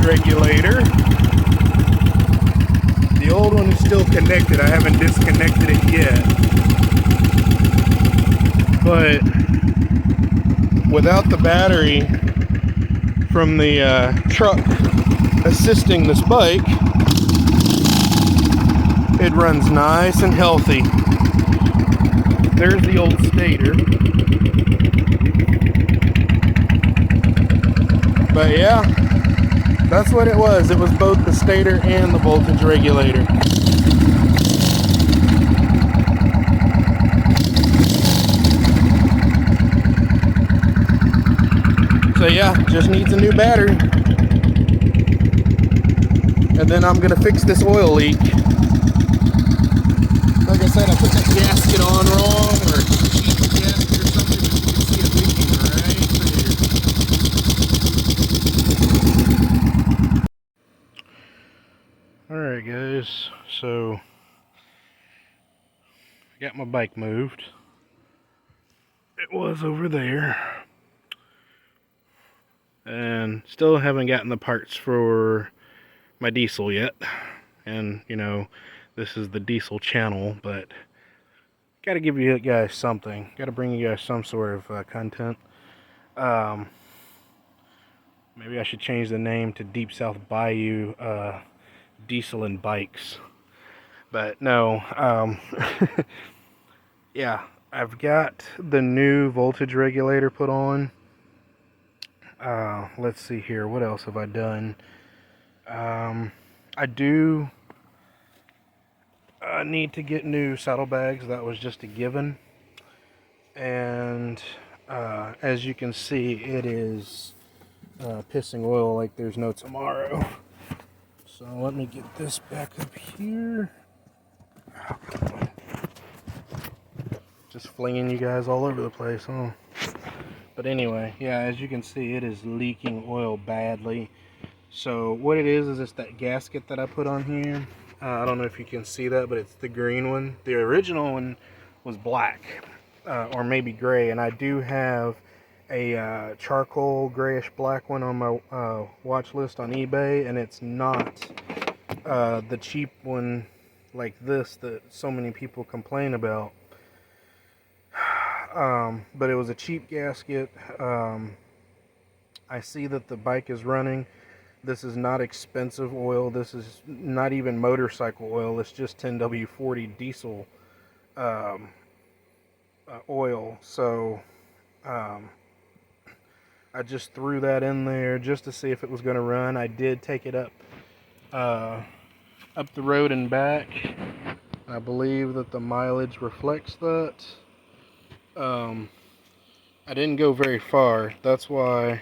Regulator. The old one is still connected. I haven't disconnected it yet. But without the battery from the truck assisting this bike, it runs nice and healthy. There's the old stator. But yeah, that's what it was. It was both the stator and the voltage regulator. So yeah, just needs a new battery. And then I'm gonna fix this oil leak. Like I said, I put that gasket on wrong, or a cheap gasket or something. You can see it leaking right there. Alright guys, so I got my bike moved. It was over there. And still haven't gotten the parts for my diesel yet. And, you know, this is the diesel channel, but gotta give you guys something. Gotta bring you guys some sort of content. Maybe I should change the name to Deep South Bayou Diesel and Bikes. But no, yeah, I've got the new voltage regulator put on. Let's see here, what else have I done? I do need to get new saddlebags. That was just a given. And as you can see, it is pissing oil like there's no tomorrow. So let me get this back up here. Just flinging you guys all over the place, huh? But anyway, yeah, as you can see, it is leaking oil badly. So what it is it's that gasket that I put on here. I don't know if you can see that, but it's the green one. The original one was black, or maybe gray, and I do have a charcoal grayish black one on my watch list on eBay, and it's not the cheap one like this that so many people complain about. But it was a cheap gasket. I see that the bike is running. This is not expensive oil. This is not even motorcycle oil. It's just 10W40 diesel oil. So I just threw that in there just to see if it was going to run. I did take it up the road and back. I believe that the mileage reflects that. I didn't go very far. That's why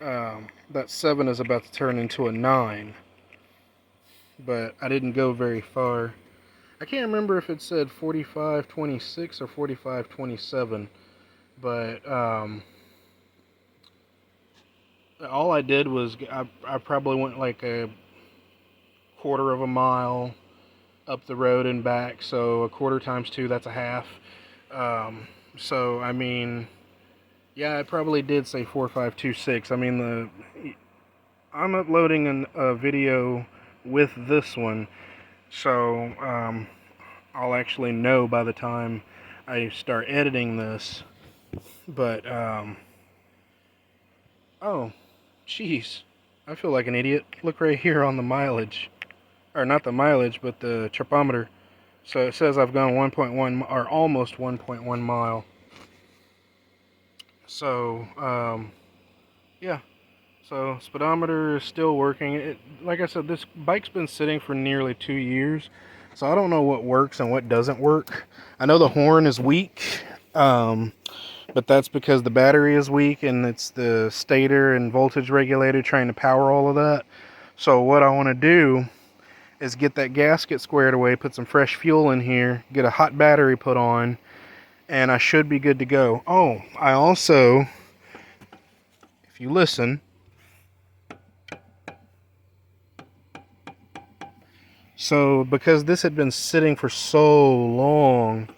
that 7 is about to turn into a 9. But I didn't go very far. I can't remember if it said 45.26 or 45.27. But all I did was I probably went like a quarter of a mile up the road and back. So a quarter times 2, that's a half. So I mean, yeah, it probably did say 4526. I mean, I'm uploading a video with this one, so I'll actually know by the time I start editing this. But oh, jeez, I feel like an idiot. Look right here on the mileage, or not the mileage, but the tripometer. So it says I've gone 1.1 or almost 1.1 mile. So yeah, so speedometer is still working. Like I said, this bike's been sitting for nearly 2 years, so I don't know what works and what doesn't work. I know the horn is weak, but that's because the battery is weak, and it's the stator and voltage regulator trying to power all of that. So what I want to do is get that gasket squared away, put some fresh fuel in here, get a hot battery put on, and I should be good to go. Oh, I also, if you listen, so because this had been sitting for so long,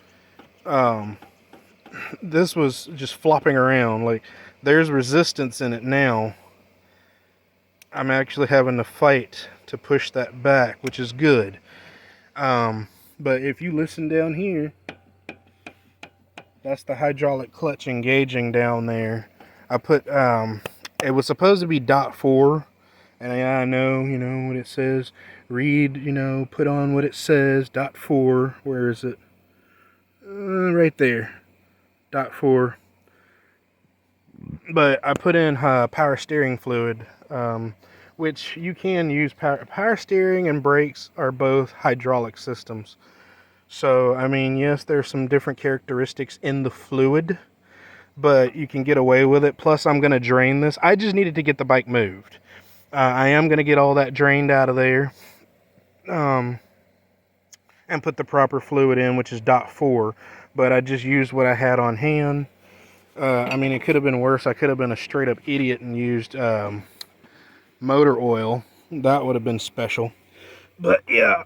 this was just flopping around. Like, there's resistance in it now. I'm actually having to fight to push that back, which is good. But if you listen down here, that's the hydraulic clutch engaging down there. I put, it was supposed to be .4, and I know, you know, what it says. Read, you know, put on what it says, .4. Where is it? Right there, .4. But I put in power steering fluid, which you can use. Power steering and brakes are both hydraulic systems. So, I mean, yes, there's some different characteristics in the fluid, but you can get away with it. Plus, I'm going to drain this. I just needed to get the bike moved. I am going to get all that drained out of there, and put the proper fluid in, which is .4. But I just used what I had on hand. I mean, it could have been worse. I could have been a straight up idiot and used motor oil. That would have been special. But yeah,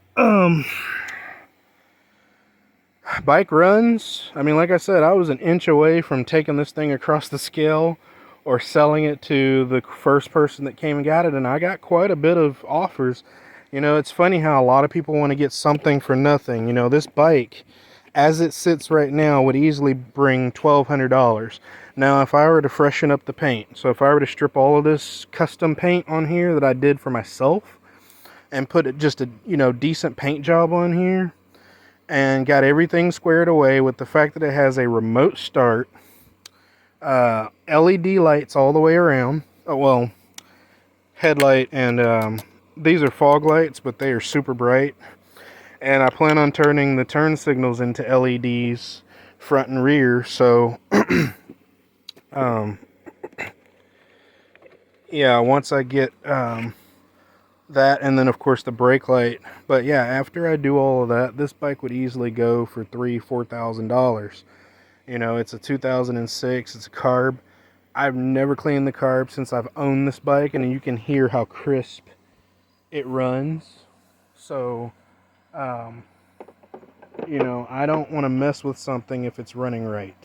bike runs. I mean, like I said, I was an inch away from taking this thing across the scale or selling it to the first person that came and got it, and I got quite a bit of offers. You know, it's funny how a lot of people want to get something for nothing. You know, this bike, as it sits right now, would easily bring $1,200. Now, if I were to freshen up the paint, so if I were to strip all of this custom paint on here that I did for myself and put just a, you know, decent paint job on here and got everything squared away with the fact that it has a remote start, LED lights all the way around, oh, well, headlight, and these are fog lights, but they are super bright. And I plan on turning the turn signals into LEDs front and rear. So, yeah, once I get that, and then of course the brake light. But yeah, after I do all of that, this bike would easily go for $3,000–4,000. You know, it's a 2006. It's a carb. I've never cleaned the carb since I've owned this bike, and you can hear how crisp it runs. So, you know, I don't want to mess with something if it's running right.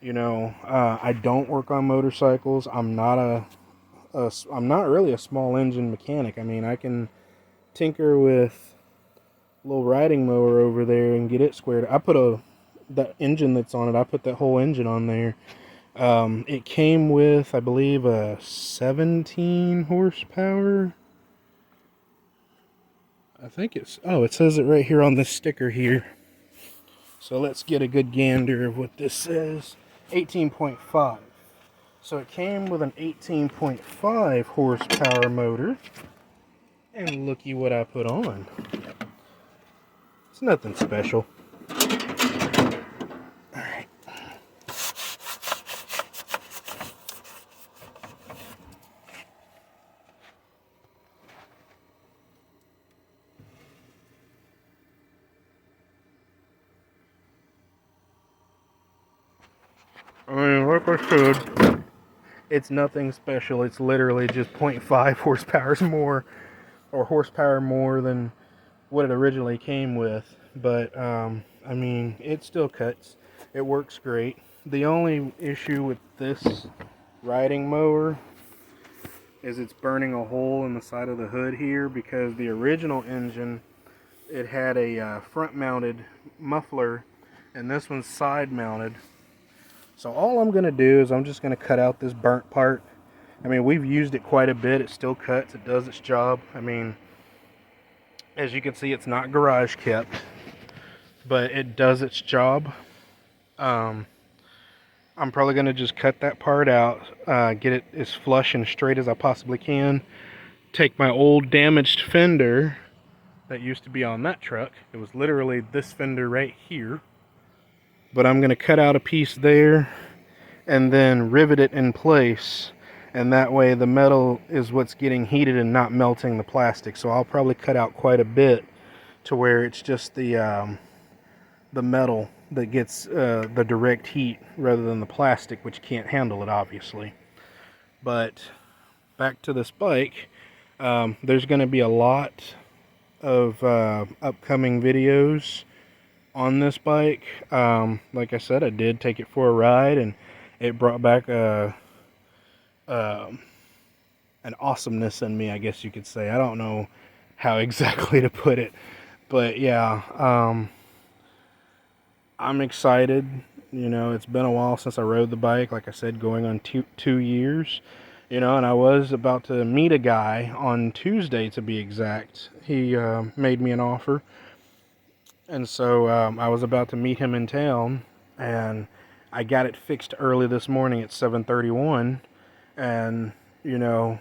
You know, I don't work on motorcycles. I'm not really a small engine mechanic. I mean, I can tinker with a little riding mower over there and get it squared. I put that engine that's on it, I put that whole engine on there. It came with, I believe, a 17 horsepower. I think it's, oh, it says it right here on this sticker here. So let's get a good gander of what this says. 18.5. So it came with an 18.5 horsepower motor. And looky what I put on. It's nothing special. Alright. I mean, like I said, it's nothing special. It's literally just 0.5 horsepower more, or horsepower more than what it originally came with. But I mean, it still cuts. It works great. The only issue with this riding mower is it's burning a hole in the side of the hood here, because the original engine, it had a front mounted muffler, and this one's side mounted. So all I'm going to do is I'm just going to cut out this burnt part. I mean, we've used it quite a bit. It still cuts. It does its job. I mean, as you can see, it's not garage kept, but it does its job. I'm probably going to just cut that part out, get it as flush and straight as I possibly can. Take my old damaged fender that used to be on that truck. It was literally this fender right here. But I'm going to cut out a piece there and then rivet it in place. and that way the metal is what's getting heated and not melting the plastic. So I'll probably cut out quite a bit to where it's just the metal that gets the direct heat rather than the plastic, which can't handle it, obviously. But back to this bike, there's going to be a lot of upcoming videos on this bike. Like I said, I did take it for a ride, and it brought back an awesomeness in me, I guess you could say. I don't know how exactly to put it, but yeah, I'm excited. You know, it's been a while since I rode the bike. Like I said, going on 2 years. You know, and I was about to meet a guy on Tuesday, to be exact. He made me an offer. And so I was about to meet him in town, and I got it fixed early this morning at 7:31. And, you know,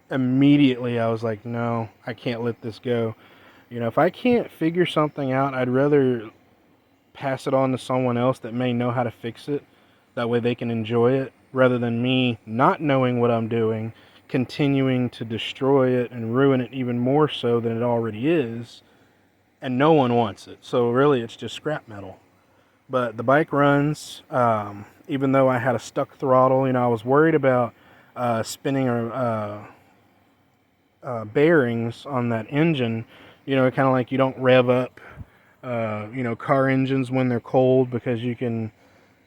immediately I was like, no, I can't let this go. You know, if I can't figure something out, I'd rather pass it on to someone else that may know how to fix it. That way they can enjoy it, rather than me not knowing what I'm doing, continuing to destroy it and ruin it even more so than it already is, and no one wants it. So really it's just scrap metal. But the bike runs, even though I had a stuck throttle. You know, I was worried about spinning bearings on that engine. You know, kind of like you don't rev up you know, car engines when they're cold, because you can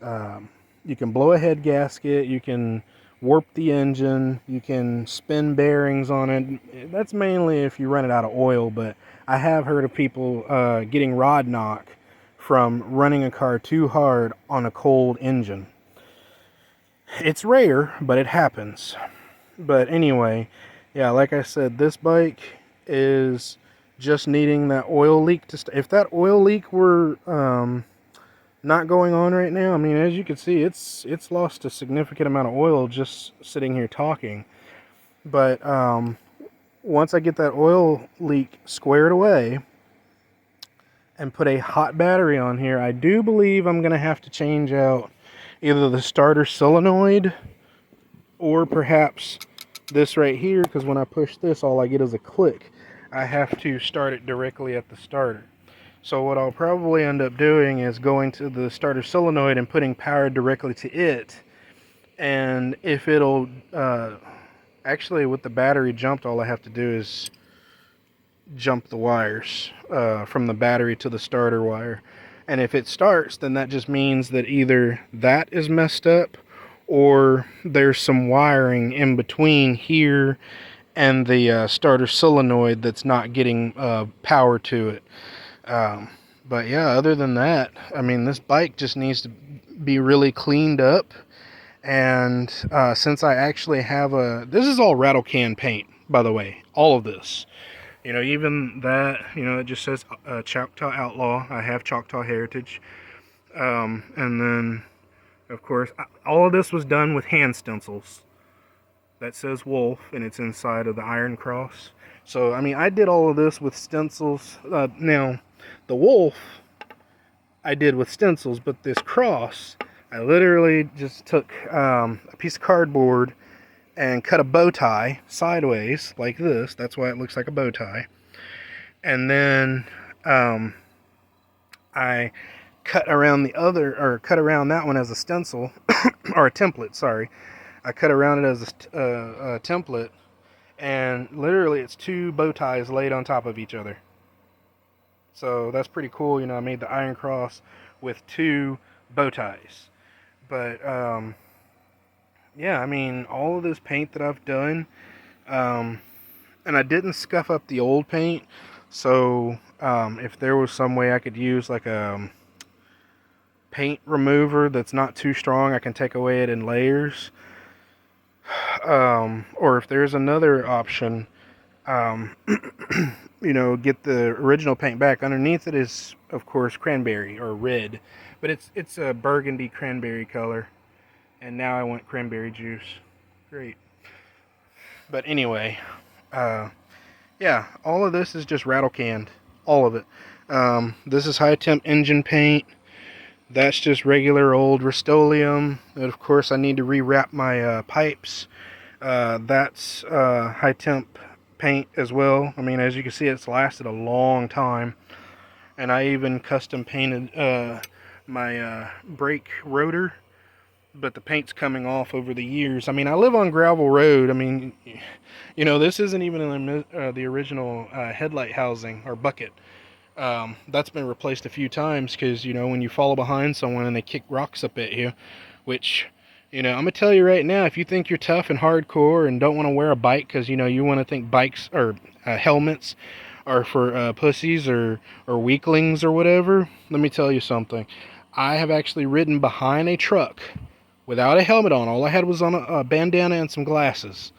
blow a head gasket, you can warp the engine, you can spin bearings on it. That's mainly if you run it out of oil, but I have heard of people getting rod knock from running a car too hard on a cold engine. It's rare, but it happens. But anyway, yeah, like I said, this bike is just needing that oil leak to if that oil leak were not going on right now, I mean, as you can see, it's lost a significant amount of oil just sitting here talking. But once I get that oil leak squared away and put a hot battery on here, I do believe I'm going to have to change out either the starter solenoid or perhaps this right here, because when I push this, all I get is a click. I have to start it directly at the starter. So what I'll probably end up doing is going to the starter solenoid and putting power directly to it. And if it'll, actually with the battery jumped, all I have to do is jump the wires from the battery to the starter wire. And if it starts, then that just means that either that is messed up or there's some wiring in between here and the starter solenoid that's not getting power to it. But yeah, other than that, I mean, this bike just needs to be really cleaned up. And since I actually have this is all rattle can paint, by the way, all of this. You know, even that, you know, it just says Choctaw Outlaw. I have Choctaw Heritage. And then, of course, all of this was done with hand stencils. That says Wolf, and it's inside of the Iron Cross. So, I mean, I did all of this with stencils. Now, the Wolf I did with stencils, but this cross, I literally just took a piece of cardboard and cut a bow tie sideways like this. That's why it looks like a bow tie. And then I cut around cut around that one as a stencil, or a template, sorry. I cut around it as a template, and literally it's two bow ties laid on top of each other. So that's pretty cool. You know, I made the Iron Cross with two bow ties. But yeah, I mean, all of this paint that I've done, and I didn't scuff up the old paint, so if there was some way I could use like a paint remover that's not too strong, I can take away it in layers. Or if there's another option, you know, get the original paint back. Underneath it is, of course, cranberry or red, but it's a burgundy cranberry color. And now I want cranberry juice. Great. But anyway, yeah, all of this is just rattle canned. All of it. This is high temp engine paint. That's just regular old Rust-Oleum. And of course, I need to rewrap my pipes. That's high temp paint as well. I mean, as you can see, it's lasted a long time. And I even custom painted my brake rotor, but the paint's coming off over the years. I mean, I live on gravel road. I mean, you know, this isn't even the original headlight housing or bucket. That's been replaced a few times because, you know, when you follow behind someone and they kick rocks up at you, which, you know, I'm going to tell you right now, if you think you're tough and hardcore and don't want to wear a bike because, you know, you want to think bikes or helmets are for pussies or weaklings or whatever, let me tell you something. I have actually ridden behind a truck without a helmet on. All I had was on a bandana and some glasses,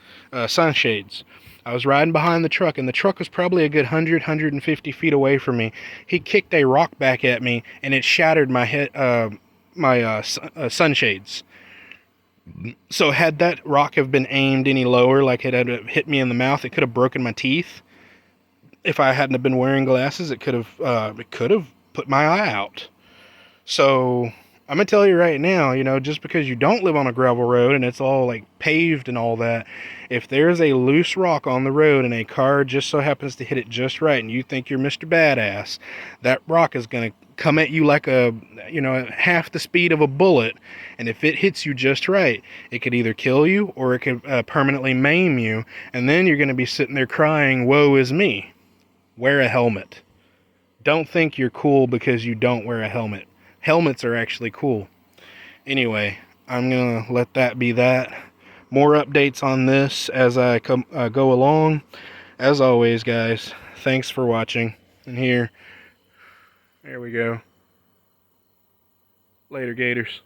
sunshades. I was riding behind the truck, and the truck was probably a good 150 feet away from me. He kicked a rock back at me, and it shattered my head, sunshades. So had that rock have been aimed any lower, like it had hit me in the mouth, it could have broken my teeth. If I hadn't have been wearing glasses, it could have put my eye out. So I'm gonna tell you right now, you know, just because you don't live on a gravel road and it's all like paved and all that, if there's a loose rock on the road and a car just so happens to hit it just right and you think you're Mr. Badass, that rock is gonna come at you like a, you know, half the speed of a bullet, and if it hits you just right, it could either kill you or it could permanently maim you, and then you're gonna be sitting there crying, woe is me. Wear a helmet. Don't think you're cool because you don't wear a helmet. Helmets are actually cool. Anyway, I'm going to let that be that. More updates on this as I go along. As always, guys, thanks for watching. And there we go. Later, Gators.